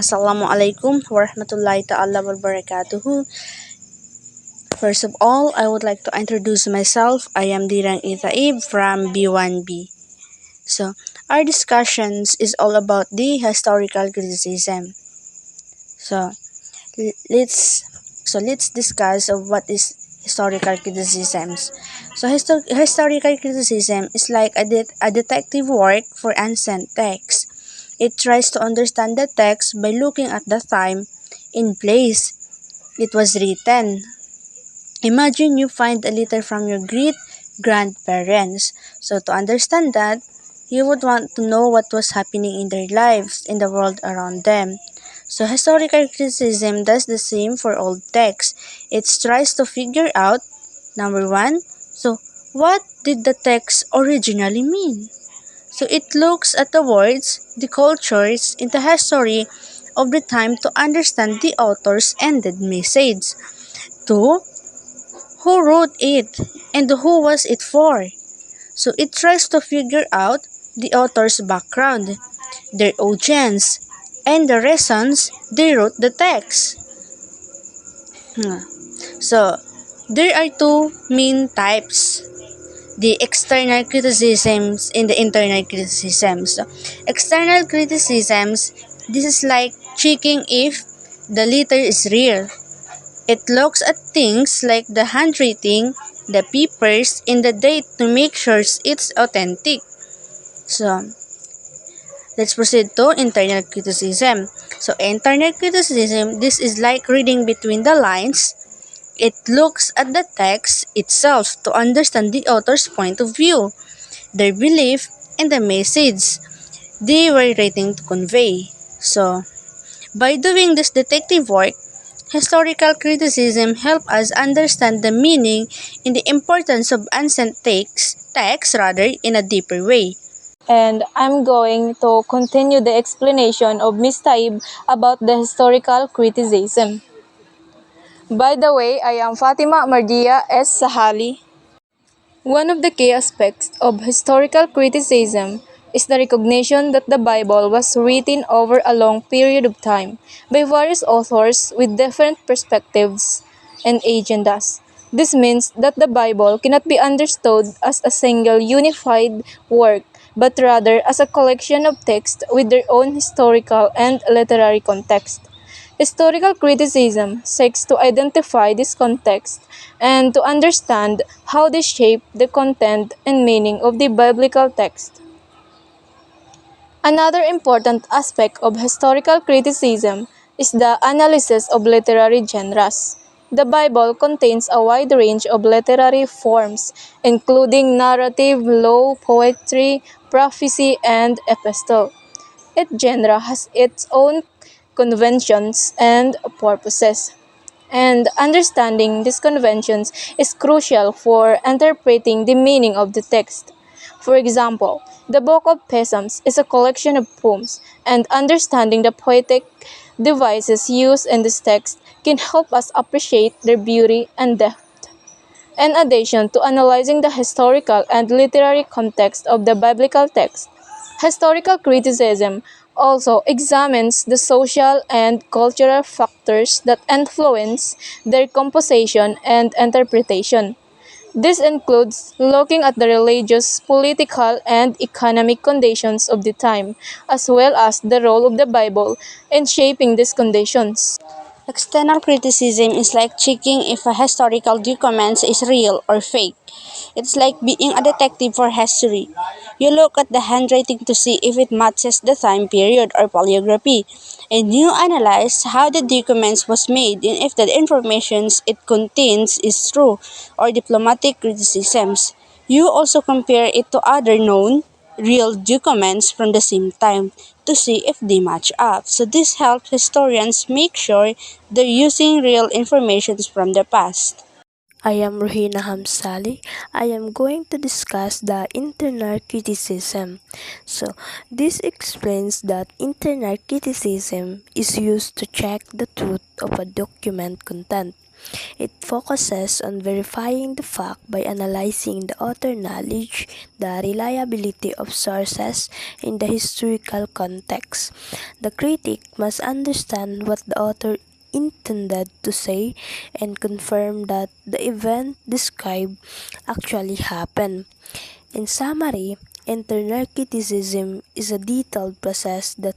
Assalamualaikum warahmatullahi ta'ala wabarakatuh. First of all, I would like to introduce myself. I am Dirang Itaib from B1B. So, our discussions is all about the historical criticism. So, let's let's discuss of what is historical criticisms. So, historical criticism is like a detective work for ancient texts. It tries to understand the text by looking at the time in place it was written. Imagine you find a letter from your great grandparents. So to understand that, you would want to know what was happening in their lives, in the world around them. So historical criticism does the same for old texts. It tries to figure out, number one, so what did the text originally mean? So it looks at the words, the cultures, and the history of the time to understand the author's ended message. Two, who wrote it and who was it for? So it tries to figure out the author's background, their audience, and the reasons they wrote the text. So there are two main types, the external criticisms and the internal criticisms. So, external criticisms, this is like checking if the letter is real. It looks at things like the handwriting, the papers, and the date to make sure it's authentic. So, let's proceed to internal criticism. So, internal criticism, this is like reading between the lines. It looks at the text itself to understand the author's point of view, their belief, and the message they were writing to convey. So, by doing this detective work, historical criticism helps us understand the meaning and the importance of ancient texts in a deeper way. And I'm going to continue the explanation of Ms. Taib about the historical criticism. By the way, I am Fatima Mardia S. Sahali. One of the key aspects of historical criticism is the recognition that the Bible was written over a long period of time by various authors with different perspectives and agendas. This means that the Bible cannot be understood as a single unified work, but rather as a collection of texts with their own historical and literary context. Historical criticism seeks to identify this context and to understand how they shape the content and meaning of the biblical text. Another important aspect of historical criticism is the analysis of literary genres. The Bible contains a wide range of literary forms, including narrative, law, poetry, prophecy, and epistle. Each genre has its own conventions and purposes, and understanding these conventions is crucial for interpreting the meaning of the text. For example, the Book of Psalms is a collection of poems, and understanding the poetic devices used in this text can help us appreciate their beauty and depth. In addition to analyzing the historical and literary context of the biblical text, historical criticism also examines the social and cultural factors that influence their composition and interpretation. This includes looking at the religious, political, and economic conditions of the time, as well as the role of the Bible in shaping these conditions. External criticism is like checking if a historical document is real or fake. It's like being a detective for history. You look at the handwriting to see if it matches the time period or paleography, and you analyze how the document was made and if the information it contains is true or diplomatic criticisms. You also compare it to other known real documents from the same time to see if they match up. So this helps historians make sure they're using real information from the past. I am Ruhina Hamsali. I am going to discuss the internal criticism. So, this explains that internal criticism is used to check the truth of a document content. It focuses on verifying the fact by analyzing the author knowledge, the reliability of sources, in the historical context. The critic must understand what the author intended to say and confirm that the event described actually happened. In summary, internal criticism is a detailed process that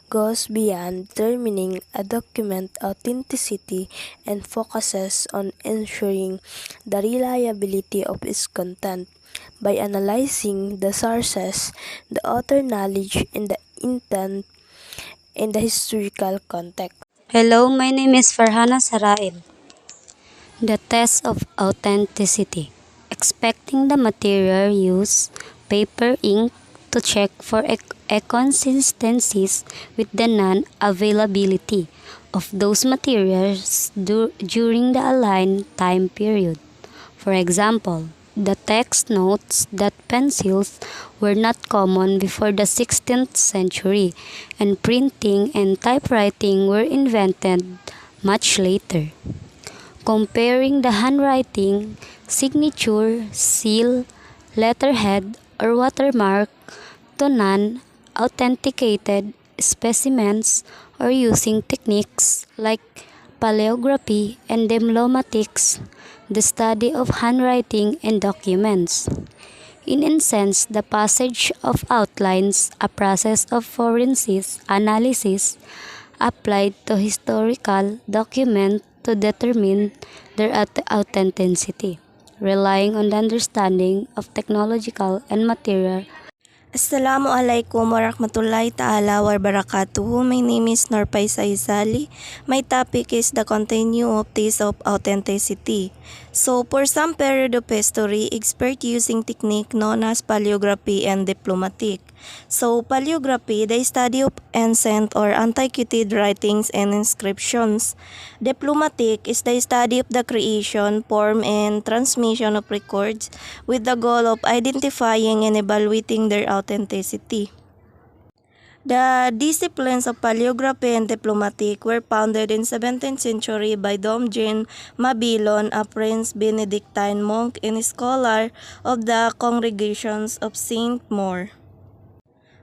goes beyond determining a document authenticity and focuses on ensuring the reliability of its content. By analyzing the sources, the author knowledge, and the intent in the historical context. Hello, my name is Farhana Saraib. The test of authenticity. Expecting the material used, paper, ink, to check for inconsistencies with the non-availability of those materials during the aligned time period. For example, the text notes that pencils were not common before the 16th century, and printing and typewriting were invented much later. Comparing the handwriting, signature, seal, letterhead, or watermark to non-authenticated specimens, or using techniques like paleography and demlomatics, the study of handwriting and documents. In essence, the passage of outlines, a process of forensic analysis applied to historical documents to determine their authenticity, relying on the understanding of technological and material. Assalamualaikum warahmatullahi ta'ala wabarakatuh. My name is Norpay Saisali. My topic is the continue of test of authenticity. So, for some period of history, experts using technique known as paleography and diplomatic. So, paleography, the study of ancient or antiquated writings and inscriptions. Diplomatic is the study of the creation, form, and transmission of records with the goal of identifying and evaluating their authenticity. The disciplines of paleography and diplomatic were founded in 17th century by Dom Jean Mabillon, a French Benedictine monk and scholar of the congregations of Saint Maur.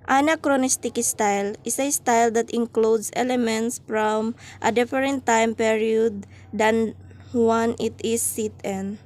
Anachronistic style is a style that includes elements from a different time period than one it is set in.